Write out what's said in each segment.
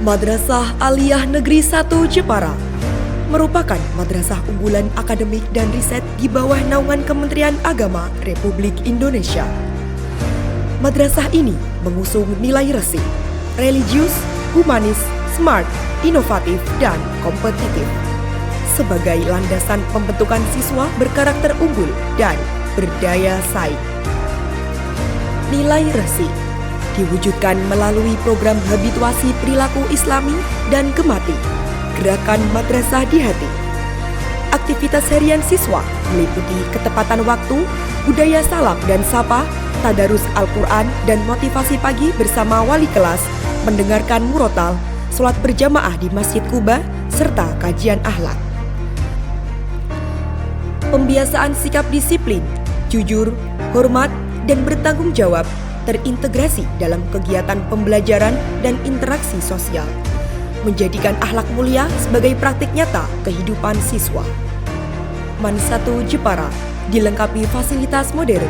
Madrasah Aliyah Negeri 1 Jepara merupakan madrasah unggulan akademik dan riset di bawah naungan Kementerian Agama Republik Indonesia. Madrasah ini mengusung nilai resi, religius, humanis, smart, inovatif, dan kompetitif sebagai landasan pembentukan siswa berkarakter unggul dan berdaya saing. Nilai resi diwujudkan melalui program habituasi perilaku Islami dan Gemati, Gerakan Madrasah di Hati. Aktivitas harian siswa meliputi ketepatan waktu, budaya salam dan sapa, tadarus Al-Quran, dan motivasi pagi bersama wali kelas, mendengarkan murotal, sholat berjamaah di Masjid Kuba, serta kajian akhlak. Pembiasaan sikap disiplin, jujur, hormat, dan bertanggung jawab terintegrasi dalam kegiatan pembelajaran dan interaksi sosial, menjadikan akhlak mulia sebagai praktik nyata kehidupan siswa. MAN 1 Jepara dilengkapi fasilitas modern,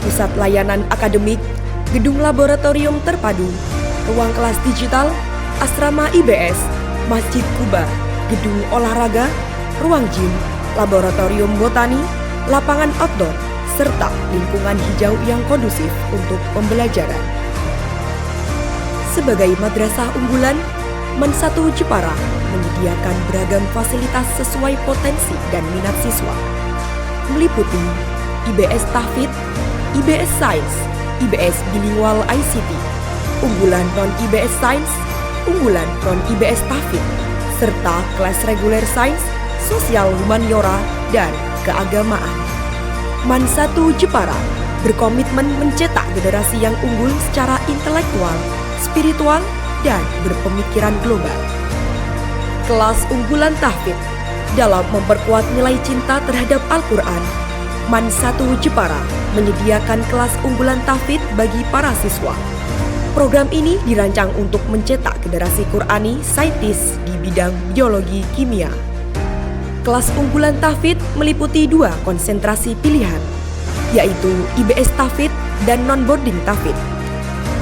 pusat layanan akademik, gedung laboratorium terpadu, ruang kelas digital, asrama IBS, Masjid Kuba, gedung olahraga, ruang gym, laboratorium botani, lapangan outdoor, serta lingkungan hijau yang kondusif untuk pembelajaran. Sebagai madrasah unggulan, MAN 1 Jepara menyediakan beragam fasilitas sesuai potensi dan minat siswa, meliputi IBS Tahfidz, IBS Sains, IBS Bilingual ICT, unggulan non-IBS Sains, unggulan non-IBS Tahfidz, serta kelas reguler sains, sosial humaniora, dan keagamaan. MAN 1 Jepara berkomitmen mencetak generasi yang unggul secara intelektual, spiritual, dan berpemikiran global. Kelas unggulan tahfidz dalam memperkuat nilai cinta terhadap Al-Quran, MAN 1 Jepara menyediakan kelas unggulan tahfidz bagi para siswa. Program ini dirancang untuk mencetak generasi Qurani saintis di bidang biologi kimia. Kelas unggulan tahfidz meliputi 2 konsentrasi pilihan, yaitu IBS Tahfidz dan non-boarding tahfidz.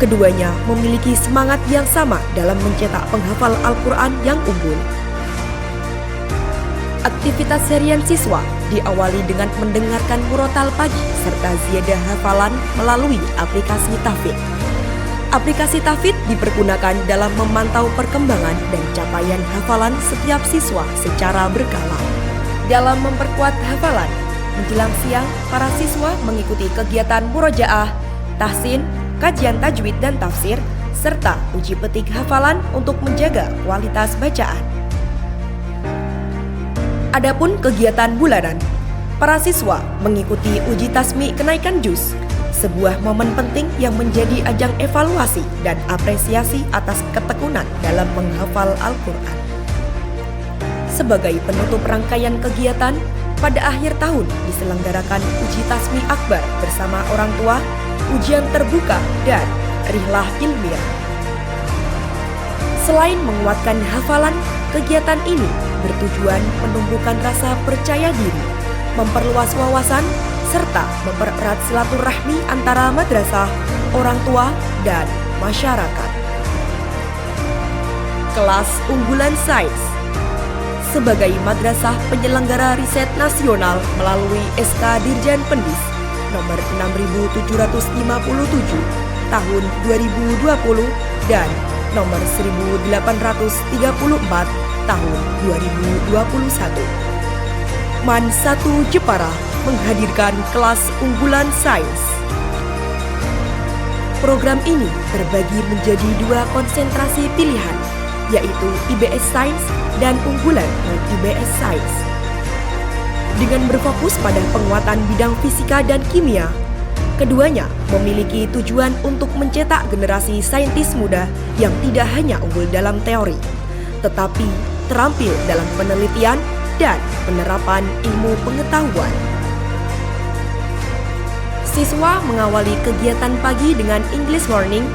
Keduanya memiliki semangat yang sama dalam mencetak penghafal Al-Quran yang unggul. Aktivitas harian siswa diawali dengan mendengarkan murotal pagi serta ziyadah hafalan melalui aplikasi tahfidz. Aplikasi tahfidz dipergunakan dalam memantau perkembangan dan capaian hafalan setiap siswa secara berkala. Dalam memperkuat hafalan, menjelang siang, para siswa mengikuti kegiatan murojaah, tahsin, kajian tajwid dan tafsir, serta uji petik hafalan untuk menjaga kualitas bacaan. Adapun kegiatan bulanan, para siswa mengikuti uji tasmi kenaikan juz, sebuah momen penting yang menjadi ajang evaluasi dan apresiasi atas ketekunan dalam menghafal Al-Quran. Sebagai penutup rangkaian kegiatan, pada akhir tahun diselenggarakan uji tasmi akbar bersama orang tua, ujian terbuka, dan rihlah ilmiah. Selain menguatkan hafalan, kegiatan ini bertujuan menumbuhkan rasa percaya diri, memperluas wawasan, serta mempererat silaturahmi antara madrasah, orang tua, dan masyarakat. Kelas unggulan sains sebagai madrasah penyelenggara riset nasional melalui SK Dirjen Pendis nomor 6757 tahun 2020 dan nomor 1834 tahun 2021. MAN 1 Jepara menghadirkan kelas unggulan sains. Program ini terbagi menjadi 2 konsentrasi pilihan, yaitu IBS Sains dan unggulan non-IBS Sains. Dengan berfokus pada penguatan bidang fisika dan kimia, keduanya memiliki tujuan untuk mencetak generasi saintis muda yang tidak hanya unggul dalam teori, tetapi terampil dalam penelitian dan penerapan ilmu pengetahuan. Siswa mengawali kegiatan pagi dengan English Morning,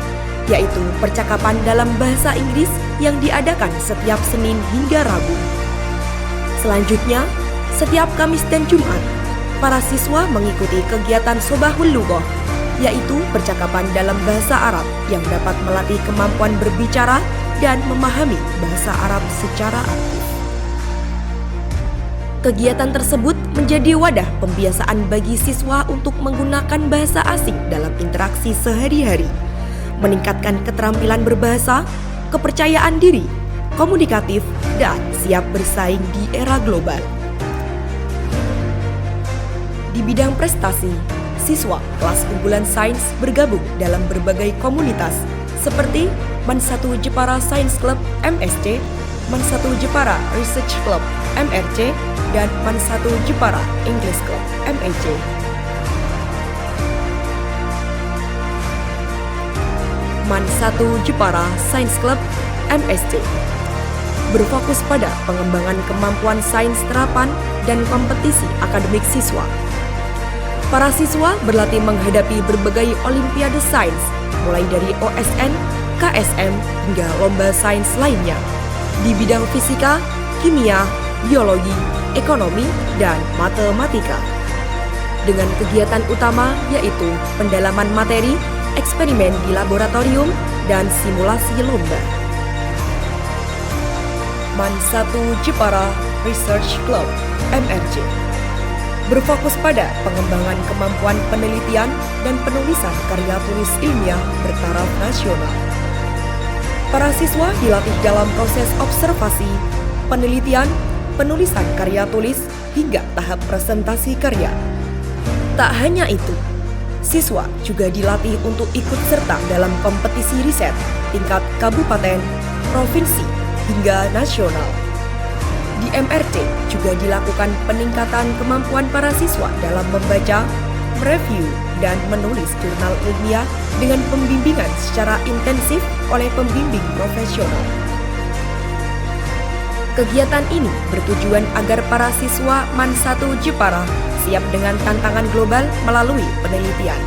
yaitu percakapan dalam bahasa Inggris yang diadakan setiap Senin hingga Rabu. Selanjutnya, setiap Kamis dan Jumat, para siswa mengikuti kegiatan Sobahul Lughah, yaitu percakapan dalam bahasa Arab yang dapat melatih kemampuan berbicara dan memahami bahasa Arab secara aktif. Kegiatan tersebut menjadi wadah pembiasaan bagi siswa untuk menggunakan bahasa asing dalam interaksi sehari-hari, meningkatkan keterampilan berbahasa, kepercayaan diri, komunikatif, dan siap bersaing di era global. Di bidang prestasi, siswa kelas unggulan sains bergabung dalam berbagai komunitas seperti MAN 1 Jepara Science Club MSC, MAN 1 Jepara Research Club MRC, dan MAN 1 Jepara English Club MEC. MAN 1 Jepara Science Club MSC berfokus pada pengembangan kemampuan sains terapan dan kompetisi akademik siswa. Para siswa berlatih menghadapi berbagai olimpiade sains, mulai dari OSN, KSM, hingga lomba sains lainnya di bidang fisika, kimia, biologi, ekonomi, dan matematika. Dengan kegiatan utama yaitu pendalaman materi, eksperimen di laboratorium, dan simulasi lomba. MAN 1 Jepara Research Club MRC berfokus pada pengembangan kemampuan penelitian dan penulisan karya tulis ilmiah bertaraf nasional. Para siswa dilatih dalam proses observasi, penelitian, penulisan karya tulis, hingga tahap presentasi karya. Tak hanya itu, siswa juga dilatih untuk ikut serta dalam kompetisi riset tingkat kabupaten, provinsi, hingga nasional. Di MRC juga dilakukan peningkatan kemampuan para siswa dalam membaca, mereview, dan menulis jurnal ilmiah dengan pembimbingan secara intensif oleh pembimbing profesional. Kegiatan ini bertujuan agar para siswa MAN 1 Jepara siap dengan tantangan global melalui penelitian.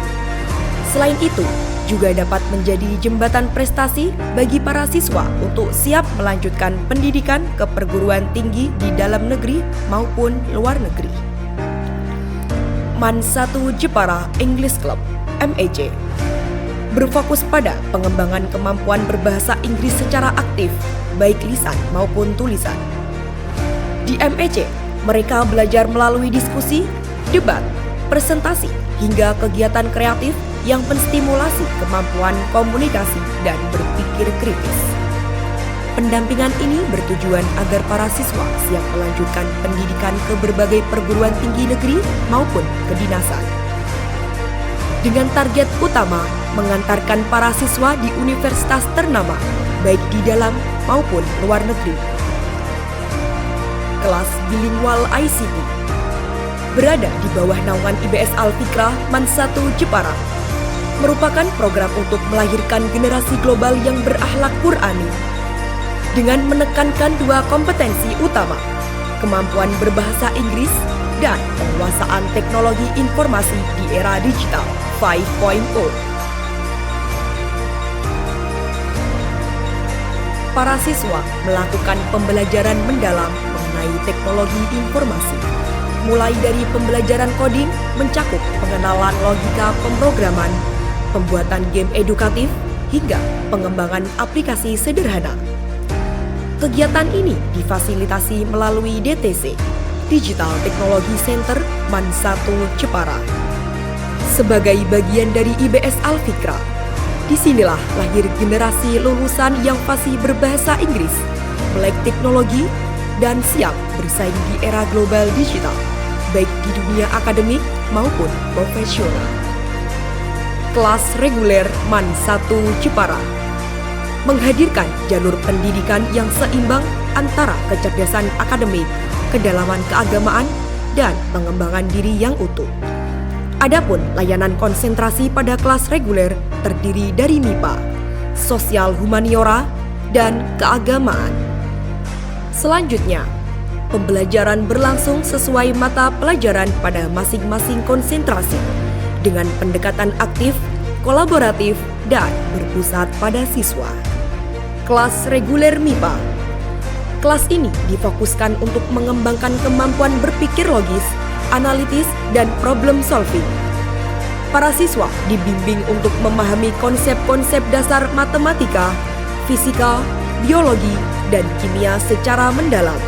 Selain itu, juga dapat menjadi jembatan prestasi bagi para siswa untuk siap melanjutkan pendidikan ke perguruan tinggi di dalam negeri maupun luar negeri. MAN 1 Jepara English Club MEC berfokus pada pengembangan kemampuan berbahasa Inggris secara aktif, baik lisan maupun tulisan. Di MEC, mereka belajar melalui diskusi, debat, presentasi, hingga kegiatan kreatif yang menstimulasi kemampuan komunikasi dan berpikir kritis. Pendampingan ini bertujuan agar para siswa siap melanjutkan pendidikan ke berbagai perguruan tinggi negeri maupun kedinasan. Dengan target utama mengantarkan para siswa di universitas ternama, baik di dalam maupun luar negeri. Kelas bilingual ICT berada di bawah naungan IBS Al-Fikrah MAN 1 Jepara, merupakan program untuk melahirkan generasi global yang berakhlak Qur'ani dengan menekankan dua kompetensi utama, kemampuan berbahasa Inggris dan penguasaan teknologi informasi di era digital 5.0. Para siswa melakukan pembelajaran mendalam mengenai teknologi informasi, mulai dari pembelajaran coding mencakup pengenalan logika pemrograman, pembuatan game edukatif, hingga pengembangan aplikasi sederhana. Kegiatan ini difasilitasi melalui DTC, Digital Technology Center MAN 1 Jepara. Sebagai bagian dari IBS Al-Fikrah, disinilah lahir generasi lulusan yang fasih berbahasa Inggris, melek teknologi, dan siap bersaing di era global digital, baik di dunia akademik maupun profesional. Kelas reguler MAN 1 Jepara menghadirkan jalur pendidikan yang seimbang antara kecerdasan akademik, kedalaman keagamaan, dan pengembangan diri yang utuh. Adapun layanan konsentrasi pada kelas reguler terdiri dari MIPA, sosial humaniora, dan keagamaan. Selanjutnya, pembelajaran berlangsung sesuai mata pelajaran pada masing-masing konsentrasi, dengan pendekatan aktif, kolaboratif, dan berpusat pada siswa. Kelas reguler MIPA. Kelas ini difokuskan untuk mengembangkan kemampuan berpikir logis, analitis, dan problem solving. Para siswa dibimbing untuk memahami konsep-konsep dasar matematika, fisika, biologi, dan kimia secara mendalam.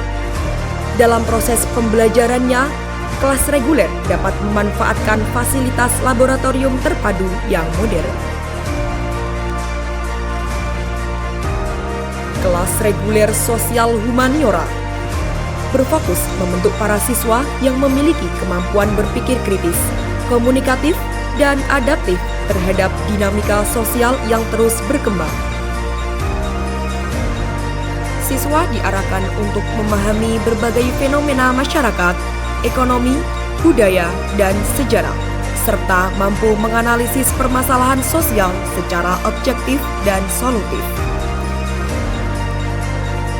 Dalam proses pembelajarannya, kelas reguler dapat memanfaatkan fasilitas laboratorium terpadu yang modern. Kelas reguler sosial humaniora berfokus membentuk para siswa yang memiliki kemampuan berpikir kritis, komunikatif, dan adaptif terhadap dinamika sosial yang terus berkembang. Siswa diarahkan untuk memahami berbagai fenomena masyarakat, ekonomi, budaya, dan sejarah, serta mampu menganalisis permasalahan sosial secara objektif dan solutif.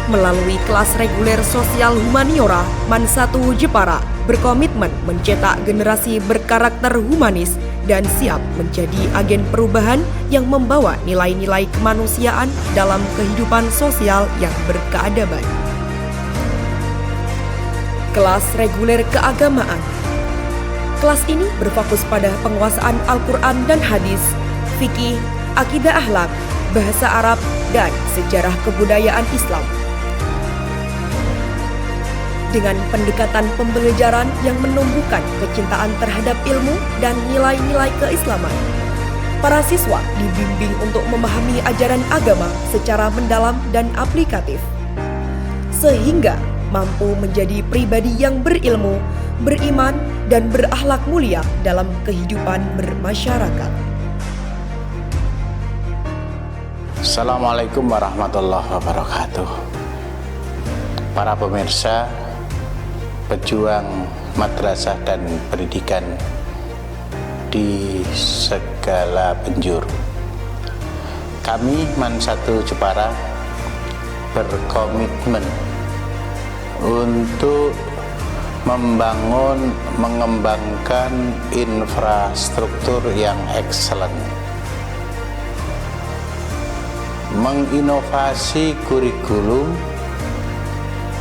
Melalui kelas reguler sosial humaniora, MAN 1 Jepara berkomitmen mencetak generasi berkarakter humanis dan siap menjadi agen perubahan yang membawa nilai-nilai kemanusiaan dalam kehidupan sosial yang berkeadaban. Kelas reguler keagamaan. Kelas ini berfokus pada penguasaan Al-Quran dan hadis, fikih, akidah akhlak, bahasa Arab, dan sejarah kebudayaan Islam. Dengan pendekatan pembelajaran yang menumbuhkan kecintaan terhadap ilmu dan nilai-nilai keislaman, para siswa dibimbing untuk memahami ajaran agama secara mendalam dan aplikatif, sehingga mampu menjadi pribadi yang berilmu, beriman, dan berakhlak mulia dalam kehidupan bermasyarakat. Assalamualaikum warahmatullahi wabarakatuh. Para pemirsa, pejuang madrasah dan pendidikan di segala penjuru, kami MAN 1 Jepara berkomitmen untuk mengembangkan infrastruktur yang excellent, menginovasi kurikulum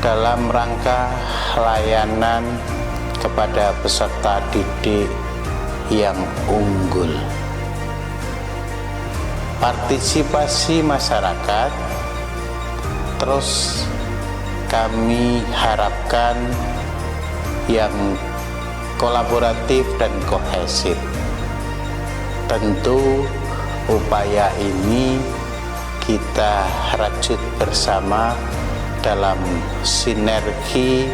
dalam rangka layanan kepada peserta didik yang unggul. Partisipasi masyarakat terus kami harapkan yang kolaboratif dan kohesif. Tentu upaya ini kita rajut bersama dalam sinergi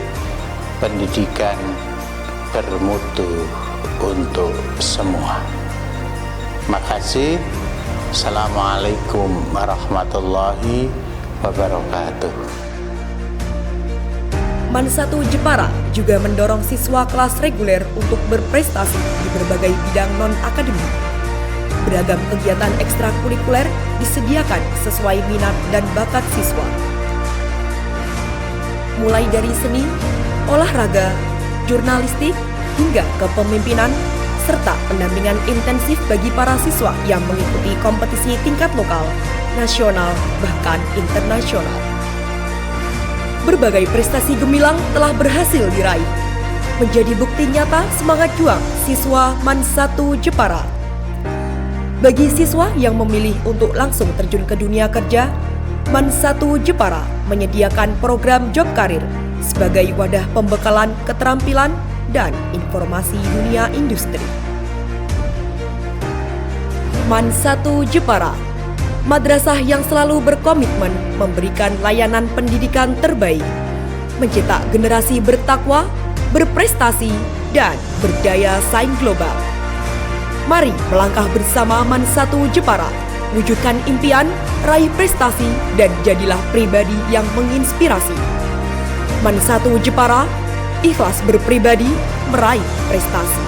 pendidikan bermutu untuk semua. Makasih. Assalamualaikum warahmatullahi wabarakatuh. MAN 1 Jepara juga mendorong siswa kelas reguler untuk berprestasi di berbagai bidang non-akademik. Beragam kegiatan ekstrakurikuler disediakan sesuai minat dan bakat siswa. Mulai dari seni, olahraga, jurnalistik, hingga kepemimpinan, serta pendampingan intensif bagi para siswa yang mengikuti kompetisi tingkat lokal, nasional, bahkan internasional. Berbagai prestasi gemilang telah berhasil diraih, menjadi bukti nyata semangat juang siswa MAN 1 Jepara. Bagi siswa yang memilih untuk langsung terjun ke dunia kerja, MAN 1 Jepara menyediakan program job karir sebagai wadah pembekalan keterampilan dan informasi dunia industri. MAN 1 Jepara, madrasah yang selalu berkomitmen memberikan layanan pendidikan terbaik, mencetak generasi bertakwa, berprestasi, dan berdaya saing global. Mari melangkah bersama MAN 1 Jepara, wujudkan impian, raih prestasi, dan jadilah pribadi yang menginspirasi. MAN 1 Jepara, ikhlas berpribadi, meraih prestasi.